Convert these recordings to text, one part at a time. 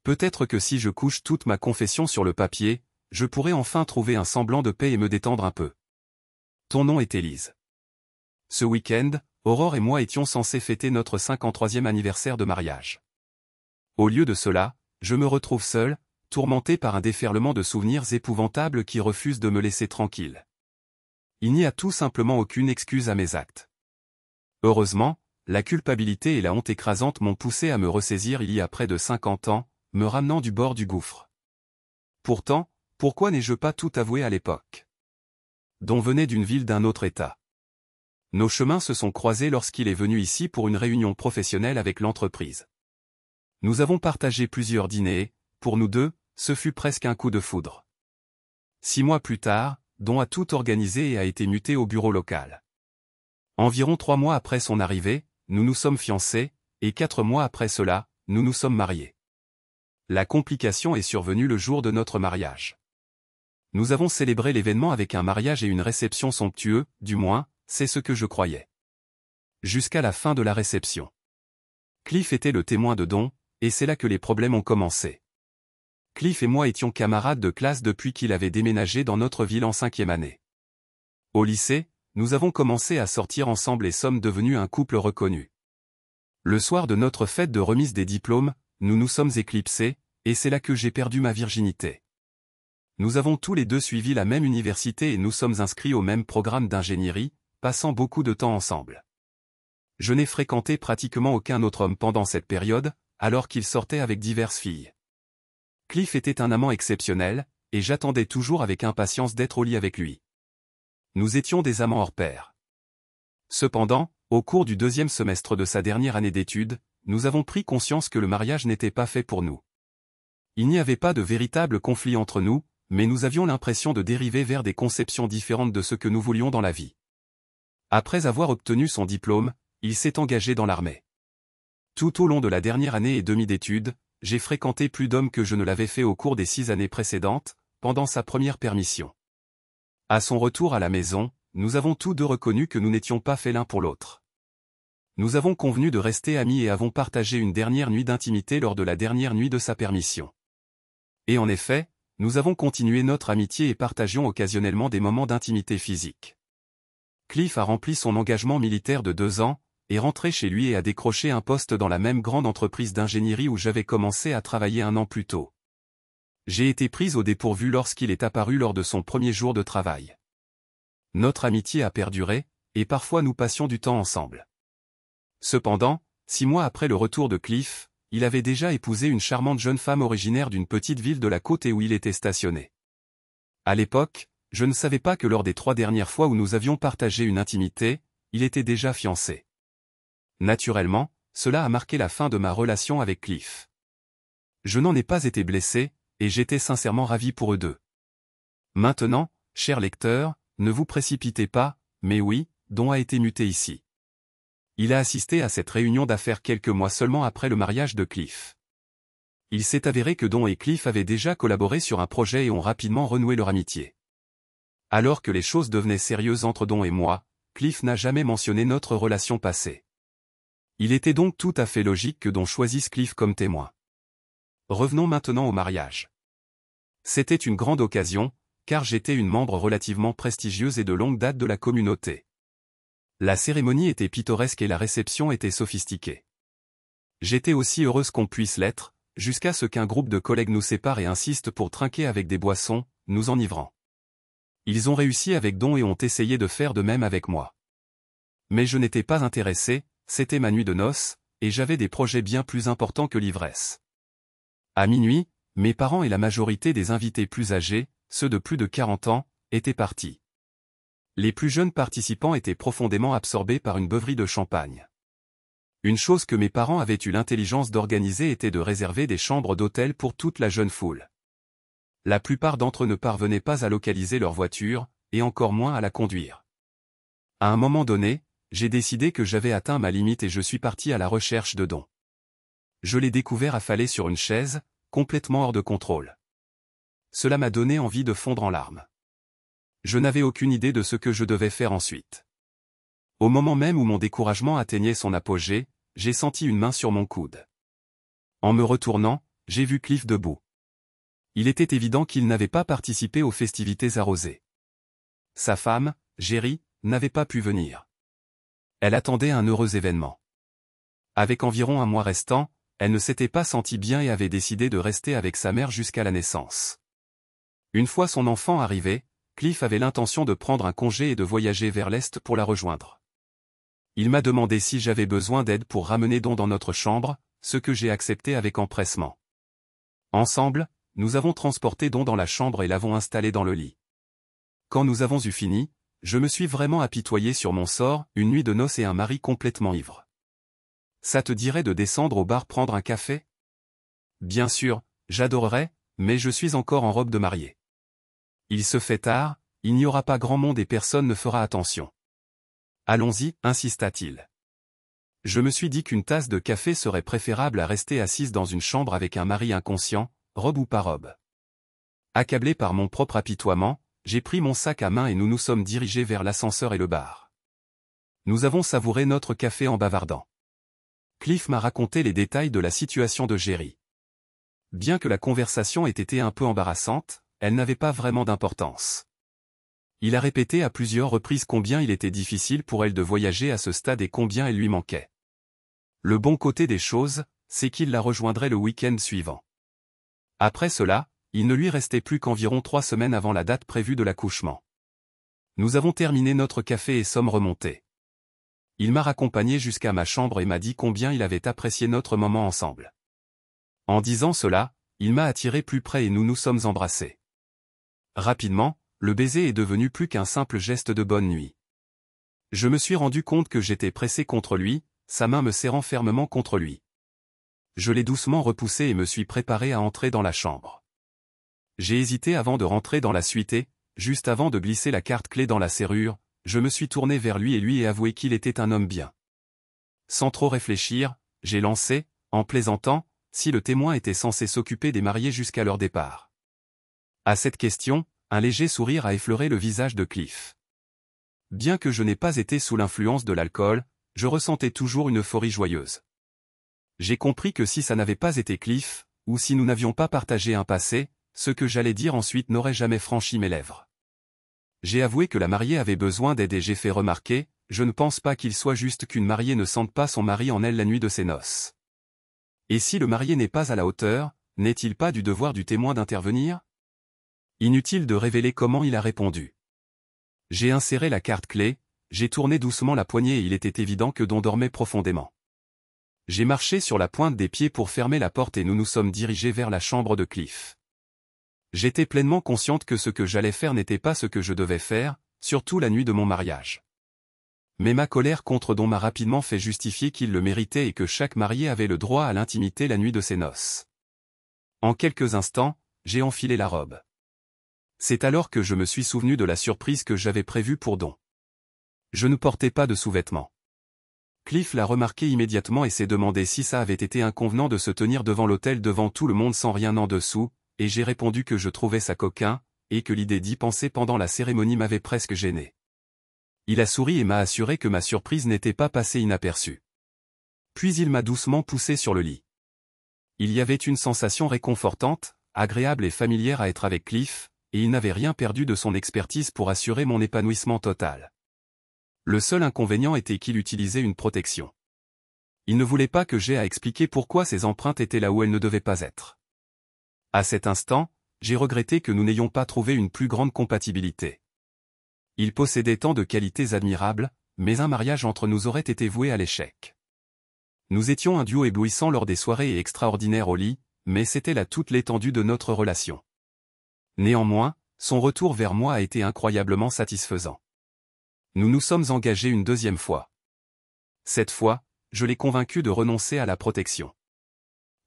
Peut-être que si je couche toute ma confession sur le papier, je pourrais enfin trouver un semblant de paix et me détendre un peu. Ton nom est Élise. Ce week-end, Aurore et moi étions censés fêter notre 53e anniversaire de mariage. Au lieu de cela, je me retrouve seul, tourmenté par un déferlement de souvenirs épouvantables qui refusent de me laisser tranquille. Il n'y a tout simplement aucune excuse à mes actes. Heureusement, la culpabilité et la honte écrasante m'ont poussé à me ressaisir il y a près de 50 ans, me ramenant du bord du gouffre. Pourtant, pourquoi n'ai-je pas tout avoué à l'époque? Don venait d'une ville d'un autre état. Nos chemins se sont croisés lorsqu'il est venu ici pour une réunion professionnelle avec l'entreprise. Nous avons partagé plusieurs dîners et, pour nous deux, ce fut presque un coup de foudre. 6 mois plus tard, Don a tout organisé et a été muté au bureau local. Environ 3 mois après son arrivée, nous nous sommes fiancés, et 4 mois après cela, nous nous sommes mariés. La complication est survenue le jour de notre mariage. Nous avons célébré l'événement avec un mariage et une réception somptueux, du moins, c'est ce que je croyais. Jusqu'à la fin de la réception. Cliff était le témoin de Don, et c'est là que les problèmes ont commencé. Cliff et moi étions camarades de classe depuis qu'il avait déménagé dans notre ville en 5e année. Au lycée, nous avons commencé à sortir ensemble et sommes devenus un couple reconnu. Le soir de notre fête de remise des diplômes, nous nous sommes éclipsés, et c'est là que j'ai perdu ma virginité. Nous avons tous les deux suivi la même université et nous sommes inscrits au même programme d'ingénierie, passant beaucoup de temps ensemble. Je n'ai fréquenté pratiquement aucun autre homme pendant cette période, alors qu'il sortait avec diverses filles. Cliff était un amant exceptionnel, et j'attendais toujours avec impatience d'être au lit avec lui. Nous étions des amants hors pair. Cependant, au cours du 2e semestre de sa dernière année d'études, nous avons pris conscience que le mariage n'était pas fait pour nous. Il n'y avait pas de véritable conflit entre nous, mais nous avions l'impression de dériver vers des conceptions différentes de ce que nous voulions dans la vie. Après avoir obtenu son diplôme, il s'est engagé dans l'armée. Tout au long de la dernière année et demie d'études, j'ai fréquenté plus d'hommes que je ne l'avais fait au cours des 6 années précédentes, pendant sa première permission. À son retour à la maison, nous avons tous deux reconnu que nous n'étions pas faits l'un pour l'autre. Nous avons convenu de rester amis et avons partagé une dernière nuit d'intimité lors de la dernière nuit de sa permission. Et en effet, nous avons continué notre amitié et partagions occasionnellement des moments d'intimité physique. Cliff a rempli son engagement militaire de 2 ans, est rentré chez lui et a décroché un poste dans la même grande entreprise d'ingénierie où j'avais commencé à travailler 1 an plus tôt. J'ai été prise au dépourvu lorsqu'il est apparu lors de son premier jour de travail. Notre amitié a perduré, et parfois nous passions du temps ensemble. Cependant, 6 mois après le retour de Cliff, il avait déjà épousé une charmante jeune femme originaire d'une petite ville de la côte et où il était stationné. À l'époque, je ne savais pas que lors des 3 dernières fois où nous avions partagé une intimité, il était déjà fiancé. Naturellement, cela a marqué la fin de ma relation avec Cliff. Je n'en ai pas été blessé, et j'étais sincèrement ravi pour eux deux. Maintenant, cher lecteur, ne vous précipitez pas, mais oui, Don a été muté ici. Il a assisté à cette réunion d'affaires quelques mois seulement après le mariage de Cliff. Il s'est avéré que Don et Cliff avaient déjà collaboré sur un projet et ont rapidement renoué leur amitié. Alors que les choses devenaient sérieuses entre Don et moi, Cliff n'a jamais mentionné notre relation passée. Il était donc tout à fait logique que Don choisisse Cliff comme témoin. Revenons maintenant au mariage. C'était une grande occasion, car j'étais une membre relativement prestigieuse et de longue date de la communauté. La cérémonie était pittoresque et la réception était sophistiquée. J'étais aussi heureuse qu'on puisse l'être, jusqu'à ce qu'un groupe de collègues nous sépare et insiste pour trinquer avec des boissons, nous enivrant. Ils ont réussi avec Don et ont essayé de faire de même avec moi. Mais je n'étais pas intéressé, c'était ma nuit de noces, et j'avais des projets bien plus importants que l'ivresse. À minuit, mes parents et la majorité des invités plus âgés, ceux de plus de 40 ans, étaient partis. Les plus jeunes participants étaient profondément absorbés par une beuverie de champagne. Une chose que mes parents avaient eu l'intelligence d'organiser était de réserver des chambres d'hôtel pour toute la jeune foule. La plupart d'entre eux ne parvenaient pas à localiser leur voiture, et encore moins à la conduire. À un moment donné, j'ai décidé que j'avais atteint ma limite et je suis parti à la recherche de Don. Je l'ai découvert affalé sur une chaise, complètement hors de contrôle. Cela m'a donné envie de fondre en larmes. Je n'avais aucune idée de ce que je devais faire ensuite. Au moment même où mon découragement atteignait son apogée, j'ai senti une main sur mon coude. En me retournant, j'ai vu Cliff debout. Il était évident qu'il n'avait pas participé aux festivités arrosées. Sa femme, Jerry, n'avait pas pu venir. Elle attendait un heureux événement. Avec environ un mois restant, elle ne s'était pas sentie bien et avait décidé de rester avec sa mère jusqu'à la naissance. Une fois son enfant arrivé, Cliff avait l'intention de prendre un congé et de voyager vers l'Est pour la rejoindre. Il m'a demandé si j'avais besoin d'aide pour ramener Don dans notre chambre, ce que j'ai accepté avec empressement. Ensemble, nous avons transporté Don dans la chambre et l'avons installé dans le lit. Quand nous avons eu fini, je me suis vraiment apitoyé sur mon sort, une nuit de noces et un mari complètement ivre. Ça te dirait de descendre au bar prendre un café? Bien sûr, j'adorerais, mais je suis encore en robe de mariée. Il se fait tard, il n'y aura pas grand monde et personne ne fera attention. Allons-y, insista-t-il. Je me suis dit qu'une tasse de café serait préférable à rester assise dans une chambre avec un mari inconscient, robe ou pas robe. Accablé par mon propre apitoiement, j'ai pris mon sac à main et nous nous sommes dirigés vers l'ascenseur et le bar. Nous avons savouré notre café en bavardant. Cliff m'a raconté les détails de la situation de Jerry. Bien que la conversation ait été un peu embarrassante, elle n'avait pas vraiment d'importance. Il a répété à plusieurs reprises combien il était difficile pour elle de voyager à ce stade et combien elle lui manquait. Le bon côté des choses, c'est qu'il la rejoindrait le week-end suivant. Après cela, il ne lui restait plus qu'environ 3 semaines avant la date prévue de l'accouchement. Nous avons terminé notre café et sommes remontés. Il m'a raccompagné jusqu'à ma chambre et m'a dit combien il avait apprécié notre moment ensemble. En disant cela, il m'a attiré plus près et nous nous sommes embrassés. Rapidement, le baiser est devenu plus qu'un simple geste de bonne nuit. Je me suis rendu compte que j'étais pressé contre lui, sa main me serrant fermement contre lui. Je l'ai doucement repoussé et me suis préparé à entrer dans la chambre. J'ai hésité avant de rentrer dans la suite et, juste avant de glisser la carte clé dans la serrure, je me suis tourné vers lui et lui ai avoué qu'il était un homme bien. Sans trop réfléchir, j'ai lancé, en plaisantant, si le témoin était censé s'occuper des mariés jusqu'à leur départ. À cette question, un léger sourire a effleuré le visage de Cliff. Bien que je n'ai pas été sous l'influence de l'alcool, je ressentais toujours une euphorie joyeuse. J'ai compris que si ça n'avait pas été Cliff, ou si nous n'avions pas partagé un passé, ce que j'allais dire ensuite n'aurait jamais franchi mes lèvres. J'ai avoué que la mariée avait besoin d'aide et j'ai fait remarquer, je ne pense pas qu'il soit juste qu'une mariée ne sente pas son mari en elle la nuit de ses noces. Et si le marié n'est pas à la hauteur, n'est-il pas du devoir du témoin d'intervenir? Inutile de révéler comment il a répondu. J'ai inséré la carte clé, j'ai tourné doucement la poignée et il était évident que Don dormait profondément. J'ai marché sur la pointe des pieds pour fermer la porte et nous nous sommes dirigés vers la chambre de Cliff. J'étais pleinement consciente que ce que j'allais faire n'était pas ce que je devais faire, surtout la nuit de mon mariage. Mais ma colère contre Don m'a rapidement fait justifier qu'il le méritait et que chaque marié avait le droit à l'intimité la nuit de ses noces. En quelques instants, j'ai enfilé la robe. C'est alors que je me suis souvenu de la surprise que j'avais prévue pour Don. Je ne portais pas de sous-vêtements. Cliff l'a remarqué immédiatement et s'est demandé si ça avait été inconvenant de se tenir devant l'autel devant tout le monde sans rien en dessous, et j'ai répondu que je trouvais ça coquin, et que l'idée d'y penser pendant la cérémonie m'avait presque gêné. Il a souri et m'a assuré que ma surprise n'était pas passée inaperçue. Puis il m'a doucement poussé sur le lit. Il y avait une sensation réconfortante, agréable et familière à être avec Cliff, et il n'avait rien perdu de son expertise pour assurer mon épanouissement total. Le seul inconvénient était qu'il utilisait une protection. Il ne voulait pas que j'aie à expliquer pourquoi ses empreintes étaient là où elles ne devaient pas être. À cet instant, j'ai regretté que nous n'ayons pas trouvé une plus grande compatibilité. Il possédait tant de qualités admirables, mais un mariage entre nous aurait été voué à l'échec. Nous étions un duo éblouissant lors des soirées et extraordinaires au lit, mais c'était là toute l'étendue de notre relation. Néanmoins, son retour vers moi a été incroyablement satisfaisant. Nous nous sommes engagés une deuxième fois. Cette fois, je l'ai convaincu de renoncer à la protection.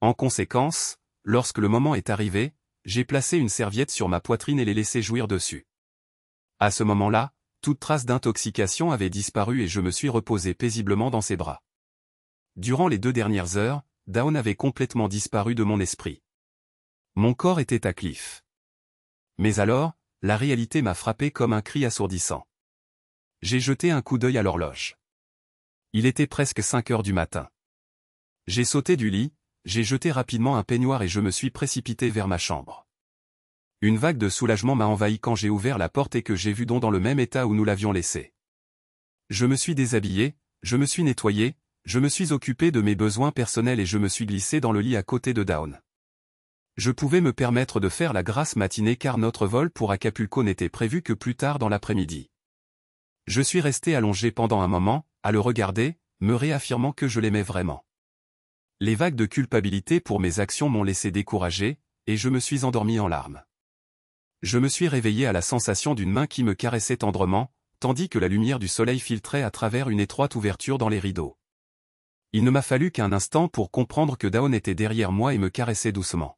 En conséquence, lorsque le moment est arrivé, j'ai placé une serviette sur ma poitrine et l'ai laissé jouir dessus. À ce moment-là, toute trace d'intoxication avait disparu et je me suis reposé paisiblement dans ses bras. Durant les 2 dernières heures, Dawn avait complètement disparu de mon esprit. Mon corps était à Cliff. Mais alors, la réalité m'a frappé comme un cri assourdissant. J'ai jeté un coup d'œil à l'horloge. Il était presque 5 heures du matin. J'ai sauté du lit, j'ai jeté rapidement un peignoir et je me suis précipité vers ma chambre. Une vague de soulagement m'a envahi quand j'ai ouvert la porte et que j'ai vu Dawn dans le même état où nous l'avions laissé. Je me suis déshabillé, je me suis nettoyé, je me suis occupé de mes besoins personnels et je me suis glissé dans le lit à côté de Dawn. Je pouvais me permettre de faire la grasse matinée car notre vol pour Acapulco n'était prévu que plus tard dans l'après-midi. Je suis resté allongé pendant un moment, à le regarder, me réaffirmant que je l'aimais vraiment. Les vagues de culpabilité pour mes actions m'ont laissé découragé, et je me suis endormi en larmes. Je me suis réveillé à la sensation d'une main qui me caressait tendrement, tandis que la lumière du soleil filtrait à travers une étroite ouverture dans les rideaux. Il ne m'a fallu qu'un instant pour comprendre que Dawn était derrière moi et me caressait doucement.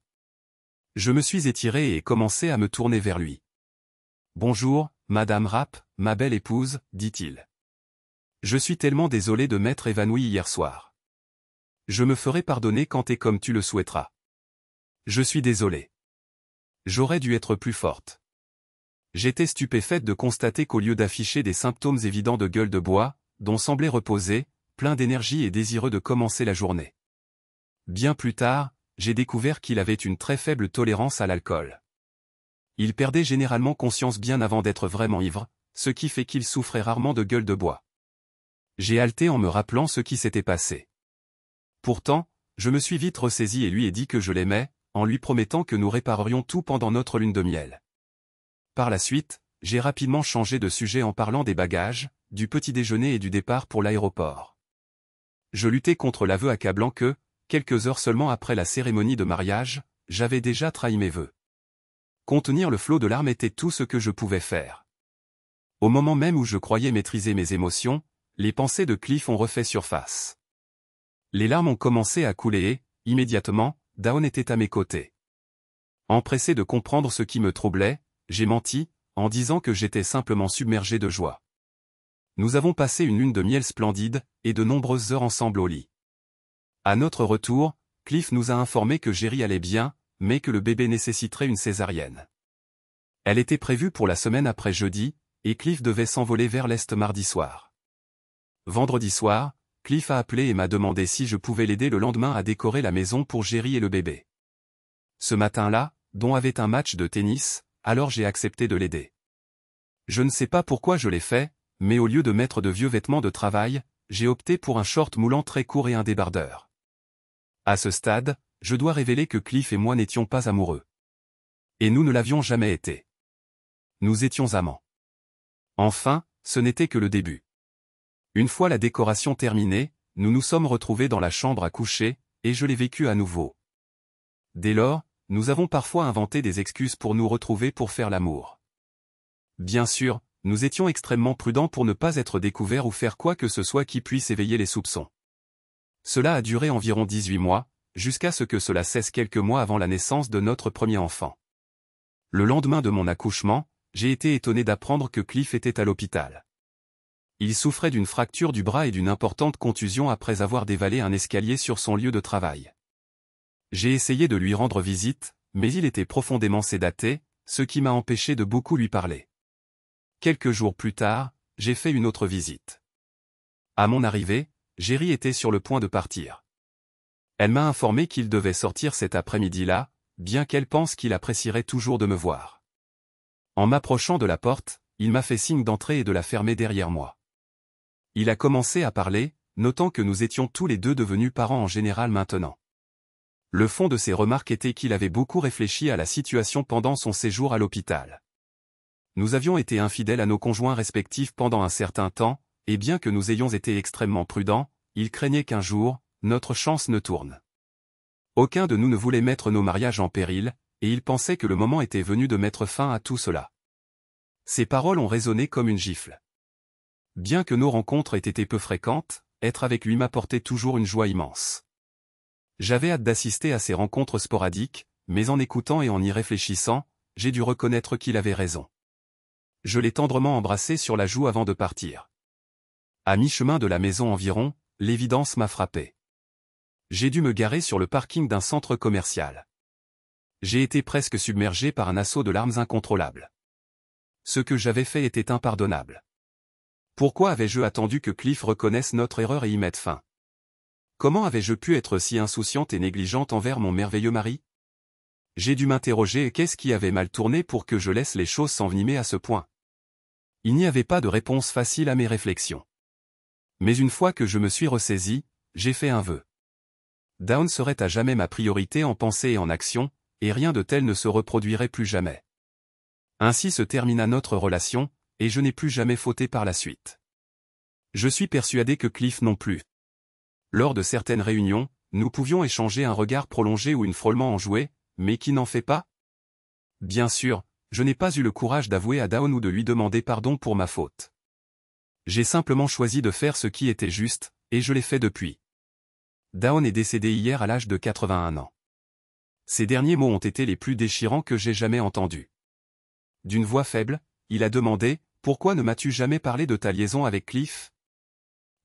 Je me suis étiré et commencé à me tourner vers lui. « Bonjour, Madame Rapp, ma belle épouse, dit-il. Je suis tellement désolé de m'être évanoui hier soir. Je me ferai pardonner quand et comme tu le souhaiteras. Je suis désolé. J'aurais dû être plus forte. » J'étais stupéfaite de constater qu'au lieu d'afficher des symptômes évidents de gueule de bois, Dawn semblait reposé, plein d'énergie et désireux de commencer la journée. Bien plus tard, j'ai découvert qu'il avait une très faible tolérance à l'alcool. Il perdait généralement conscience bien avant d'être vraiment ivre, ce qui fait qu'il souffrait rarement de gueule de bois. J'ai haleté en me rappelant ce qui s'était passé. Pourtant, je me suis vite ressaisi et lui ai dit que je l'aimais, en lui promettant que nous réparerions tout pendant notre lune de miel. Par la suite, j'ai rapidement changé de sujet en parlant des bagages, du petit déjeuner et du départ pour l'aéroport. Je luttais contre l'aveu accablant que, quelques heures seulement après la cérémonie de mariage, j'avais déjà trahi mes vœux. Contenir le flot de larmes était tout ce que je pouvais faire. Au moment même où je croyais maîtriser mes émotions, les pensées de Cliff ont refait surface. Les larmes ont commencé à couler et, immédiatement, Dawn était à mes côtés. Empressé de comprendre ce qui me troublait, j'ai menti, en disant que j'étais simplement submergé de joie. Nous avons passé une lune de miel splendide, et de nombreuses heures ensemble au lit. À notre retour, Cliff nous a informé que Jerry allait bien, mais que le bébé nécessiterait une césarienne. Elle était prévue pour la semaine après jeudi, et Cliff devait s'envoler vers l'est mardi soir. Vendredi soir, Cliff a appelé et m'a demandé si je pouvais l'aider le lendemain à décorer la maison pour Jerry et le bébé. Ce matin-là, Dawn avait un match de tennis, alors j'ai accepté de l'aider. Je ne sais pas pourquoi je l'ai fait, mais au lieu de mettre de vieux vêtements de travail, j'ai opté pour un short moulant très court et un débardeur. À ce stade, je dois révéler que Cliff et moi n'étions pas amoureux. Et nous ne l'avions jamais été. Nous étions amants. Enfin, ce n'était que le début. Une fois la décoration terminée, nous nous sommes retrouvés dans la chambre à coucher, et je l'ai vécu à nouveau. Dès lors, nous avons parfois inventé des excuses pour nous retrouver pour faire l'amour. Bien sûr, nous étions extrêmement prudents pour ne pas être découverts ou faire quoi que ce soit qui puisse éveiller les soupçons. Cela a duré environ 18 mois, jusqu'à ce que cela cesse quelques mois avant la naissance de notre premier enfant. Le lendemain de mon accouchement, j'ai été étonné d'apprendre que Cliff était à l'hôpital. Il souffrait d'une fracture du bras et d'une importante contusion après avoir dévalé un escalier sur son lieu de travail. J'ai essayé de lui rendre visite, mais il était profondément sédaté, ce qui m'a empêché de beaucoup lui parler. Quelques jours plus tard, j'ai fait une autre visite. À mon arrivée, Jerry était sur le point de partir. Elle m'a informé qu'il devait sortir cet après-midi-là, bien qu'elle pense qu'il apprécierait toujours de me voir. En m'approchant de la porte, il m'a fait signe d'entrer et de la fermer derrière moi. Il a commencé à parler, notant que nous étions tous les deux devenus parents en général maintenant. Le fond de ses remarques était qu'il avait beaucoup réfléchi à la situation pendant son séjour à l'hôpital. Nous avions été infidèles à nos conjoints respectifs pendant un certain temps, et bien que nous ayons été extrêmement prudents, il craignait qu'un jour, notre chance ne tourne. Aucun de nous ne voulait mettre nos mariages en péril, et il pensait que le moment était venu de mettre fin à tout cela. Ces paroles ont résonné comme une gifle. Bien que nos rencontres aient été peu fréquentes, être avec lui m'apportait toujours une joie immense. J'avais hâte d'assister à ces rencontres sporadiques, mais en écoutant et en y réfléchissant, j'ai dû reconnaître qu'il avait raison. Je l'ai tendrement embrassé sur la joue avant de partir. À mi-chemin de la maison environ, l'évidence m'a frappé. J'ai dû me garer sur le parking d'un centre commercial. J'ai été presque submergé par un assaut de larmes incontrôlables. Ce que j'avais fait était impardonnable. Pourquoi avais-je attendu que Cliff reconnaisse notre erreur et y mette fin? Comment avais-je pu être si insouciante et négligente envers mon merveilleux mari? J'ai dû m'interroger, qu'est-ce qui avait mal tourné pour que je laisse les choses s'envenimer à ce point? Il n'y avait pas de réponse facile à mes réflexions. Mais une fois que je me suis ressaisi, j'ai fait un vœu. Dawn serait à jamais ma priorité en pensée et en action, et rien de tel ne se reproduirait plus jamais. Ainsi se termina notre relation, et je n'ai plus jamais fauté par la suite. Je suis persuadé que Cliff non plus. Lors de certaines réunions, nous pouvions échanger un regard prolongé ou une frôlement enjoué, mais qui n'en fait pas? Bien sûr, je n'ai pas eu le courage d'avouer à Dawn ou de lui demander pardon pour ma faute. J'ai simplement choisi de faire ce qui était juste, et je l'ai fait depuis. Dawn est décédé hier à l'âge de 81 ans. Ces derniers mots ont été les plus déchirants que j'ai jamais entendus. D'une voix faible, il a demandé « Pourquoi ne m'as-tu jamais parlé de ta liaison avec Cliff ?»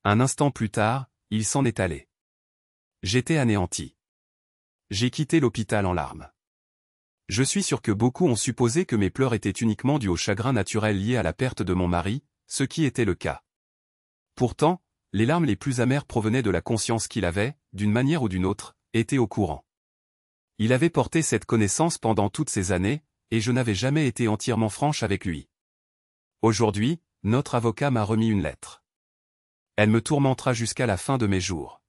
Un instant plus tard, il s'en est allé. J'étais anéanti. J'ai quitté l'hôpital en larmes. Je suis sûr que beaucoup ont supposé que mes pleurs étaient uniquement dus au chagrin naturel lié à la perte de mon mari, ce qui était le cas. Pourtant, les larmes les plus amères provenaient de la conscience qu'il avait, d'une manière ou d'une autre, été au courant. Il avait porté cette connaissance pendant toutes ces années, et je n'avais jamais été entièrement franche avec lui. Aujourd'hui, notre avocat m'a remis une lettre. Elle me tourmentera jusqu'à la fin de mes jours.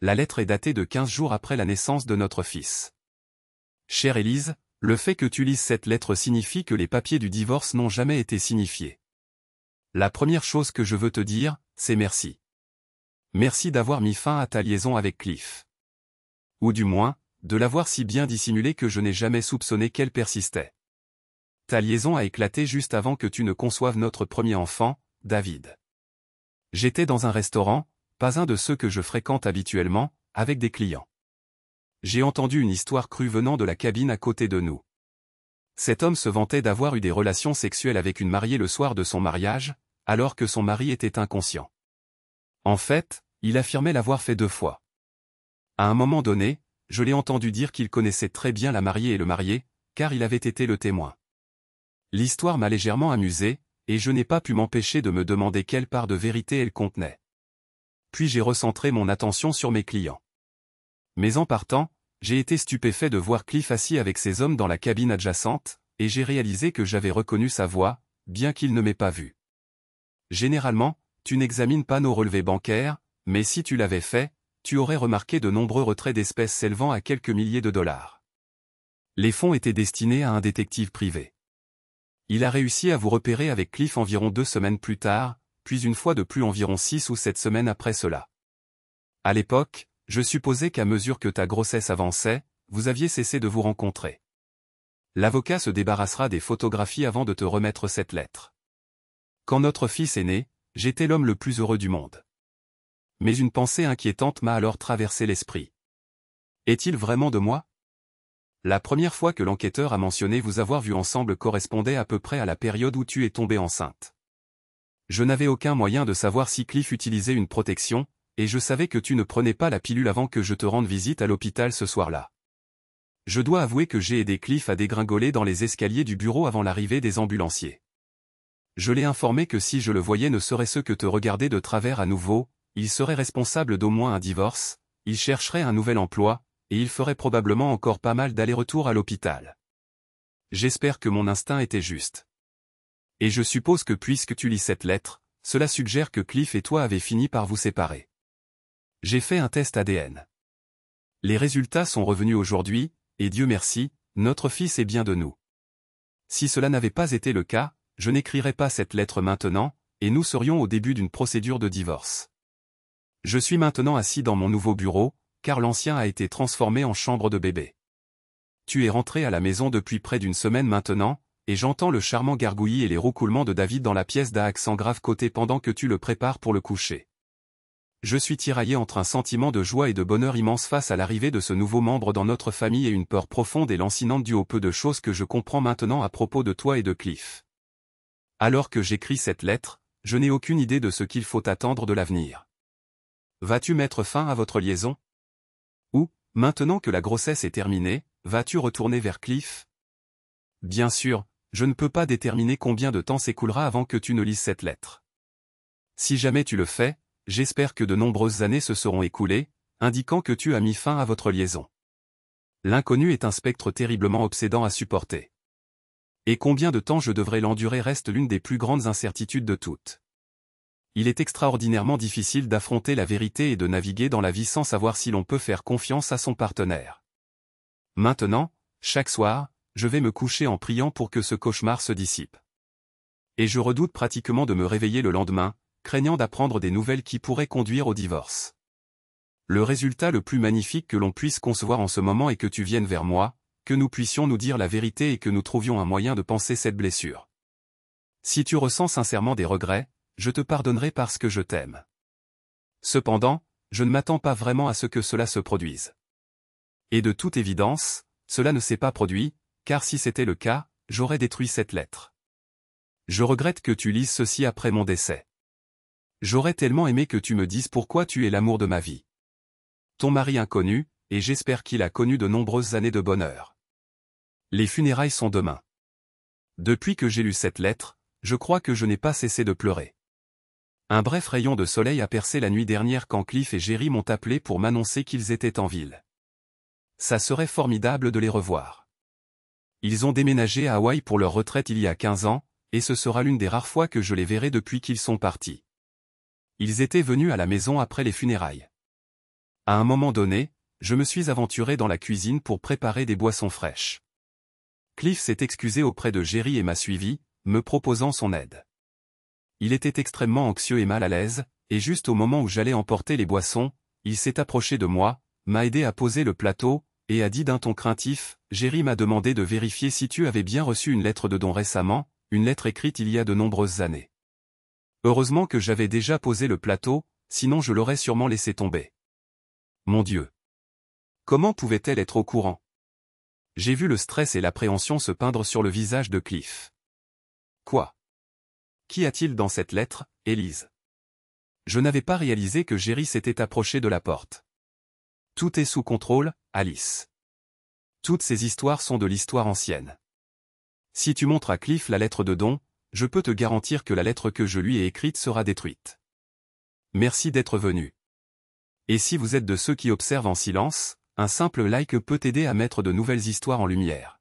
La lettre est datée de 15 jours après la naissance de notre fils. Chère Élise, le fait que tu lises cette lettre signifie que les papiers du divorce n'ont jamais été signifiés. La première chose que je veux te dire, c'est merci. Merci d'avoir mis fin à ta liaison avec Cliff. Ou du moins, de l'avoir si bien dissimulé que je n'ai jamais soupçonné qu'elle persistait. Ta liaison a éclaté juste avant que tu ne conçoives notre premier enfant, David. J'étais dans un restaurant, pas un de ceux que je fréquente habituellement, avec des clients. J'ai entendu une histoire crue venant de la cabine à côté de nous. Cet homme se vantait d'avoir eu des relations sexuelles avec une mariée le soir de son mariage, alors que son mari était inconscient. En fait, il affirmait l'avoir fait 2 fois. À un moment donné, je l'ai entendu dire qu'il connaissait très bien la mariée et le marié, car il avait été le témoin. L'histoire m'a légèrement amusé, et je n'ai pas pu m'empêcher de me demander quelle part de vérité elle contenait. Puis j'ai recentré mon attention sur mes clients. Mais en partant, j'ai été stupéfait de voir Cliff assis avec ses hommes dans la cabine adjacente, et j'ai réalisé que j'avais reconnu sa voix, bien qu'il ne m'ait pas vu. Généralement, tu n'examines pas nos relevés bancaires, mais si tu l'avais fait, tu aurais remarqué de nombreux retraits d'espèces s'élevant à quelques milliers de dollars. Les fonds étaient destinés à un détective privé. Il a réussi à vous repérer avec Cliff environ 2 semaines plus tard, puis une fois de plus environ 6 ou 7 semaines après cela. À l'époque, je supposais qu'à mesure que ta grossesse avançait, vous aviez cessé de vous rencontrer. L'avocat se débarrassera des photographies avant de te remettre cette lettre. Quand notre fils est né, j'étais l'homme le plus heureux du monde. Mais une pensée inquiétante m'a alors traversé l'esprit. Est-il vraiment de moi? La première fois que l'enquêteur a mentionné vous avoir vu ensemble correspondait à peu près à la période où tu es tombée enceinte. Je n'avais aucun moyen de savoir si Cliff utilisait une protection, et je savais que tu ne prenais pas la pilule avant que je te rende visite à l'hôpital ce soir-là. Je dois avouer que j'ai aidé Cliff à dégringoler dans les escaliers du bureau avant l'arrivée des ambulanciers. Je l'ai informé que si je le voyais ne serait-ce que te regarder de travers à nouveau, il serait responsable d'au moins un divorce, il chercherait un nouvel emploi, et il ferait probablement encore pas mal d'allers-retours à l'hôpital. J'espère que mon instinct était juste. Et je suppose que puisque tu lis cette lettre, cela suggère que Cliff et toi avez fini par vous séparer. J'ai fait un test ADN. Les résultats sont revenus aujourd'hui, et Dieu merci, notre fils est bien de nous. Si cela n'avait pas été le cas, je n'écrirais pas cette lettre maintenant, et nous serions au début d'une procédure de divorce. Je suis maintenant assis dans mon nouveau bureau, car l'ancien a été transformé en chambre de bébé. Tu es rentré à la maison depuis près d'1 semaine maintenant, et j'entends le charmant gargouillis et les roucoulements de David dans la pièce d'à accent grave côté pendant que tu le prépares pour le coucher. Je suis tiraillé entre un sentiment de joie et de bonheur immense face à l'arrivée de ce nouveau membre dans notre famille et une peur profonde et lancinante due au peu de choses que je comprends maintenant à propos de toi et de Cliff. Alors que j'écris cette lettre, je n'ai aucune idée de ce qu'il faut attendre de l'avenir. Vas-tu mettre fin à votre liaison? Ou, maintenant que la grossesse est terminée, vas-tu retourner vers Cliff? Bien sûr, je ne peux pas déterminer combien de temps s'écoulera avant que tu ne lises cette lettre. Si jamais tu le fais, j'espère que de nombreuses années se seront écoulées, indiquant que tu as mis fin à votre liaison. L'inconnu est un spectre terriblement obsédant à supporter. Et combien de temps je devrais l'endurer reste l'une des plus grandes incertitudes de toutes. Il est extraordinairement difficile d'affronter la vérité et de naviguer dans la vie sans savoir si l'on peut faire confiance à son partenaire. Maintenant, chaque soir, je vais me coucher en priant pour que ce cauchemar se dissipe. Et je redoute pratiquement de me réveiller le lendemain, craignant d'apprendre des nouvelles qui pourraient conduire au divorce. Le résultat le plus magnifique que l'on puisse concevoir en ce moment est que tu viennes vers moi, que nous puissions nous dire la vérité et que nous trouvions un moyen de panser cette blessure. Si tu ressens sincèrement des regrets, je te pardonnerai parce que je t'aime. Cependant, je ne m'attends pas vraiment à ce que cela se produise. Et de toute évidence, cela ne s'est pas produit, car si c'était le cas, j'aurais détruit cette lettre. Je regrette que tu lises ceci après mon décès. J'aurais tellement aimé que tu me dises pourquoi tu es l'amour de ma vie. Ton mari inconnu, et j'espère qu'il a connu de nombreuses années de bonheur. Les funérailles sont demain. Depuis que j'ai lu cette lettre, je crois que je n'ai pas cessé de pleurer. Un bref rayon de soleil a percé la nuit dernière quand Cliff et Jerry m'ont appelé pour m'annoncer qu'ils étaient en ville. Ça serait formidable de les revoir. Ils ont déménagé à Hawaï pour leur retraite il y a 15 ans, et ce sera l'une des rares fois que je les verrai depuis qu'ils sont partis. Ils étaient venus à la maison après les funérailles. À un moment donné, je me suis aventuré dans la cuisine pour préparer des boissons fraîches. Cliff s'est excusé auprès de Jerry et m'a suivi, me proposant son aide. Il était extrêmement anxieux et mal à l'aise, et juste au moment où j'allais emporter les boissons, il s'est approché de moi, m'a aidé à poser le plateau, et a dit d'un ton craintif, « Jerry m'a demandé de vérifier si tu avais bien reçu une lettre de don récemment, une lettre écrite il y a de nombreuses années. » Heureusement que j'avais déjà posé le plateau, sinon je l'aurais sûrement laissé tomber. Mon Dieu! Comment pouvait-elle être au courant? J'ai vu le stress et l'appréhension se peindre sur le visage de Cliff. Quoi? Qu'y a-t-il dans cette lettre, Élise? Je n'avais pas réalisé que Jerry s'était approché de la porte. Tout est sous contrôle, Alice. Toutes ces histoires sont de l'histoire ancienne. Si tu montres à Cliff la lettre de don, je peux te garantir que la lettre que je lui ai écrite sera détruite. Merci d'être venu. Et si vous êtes de ceux qui observent en silence, un simple like peut aider à mettre de nouvelles histoires en lumière.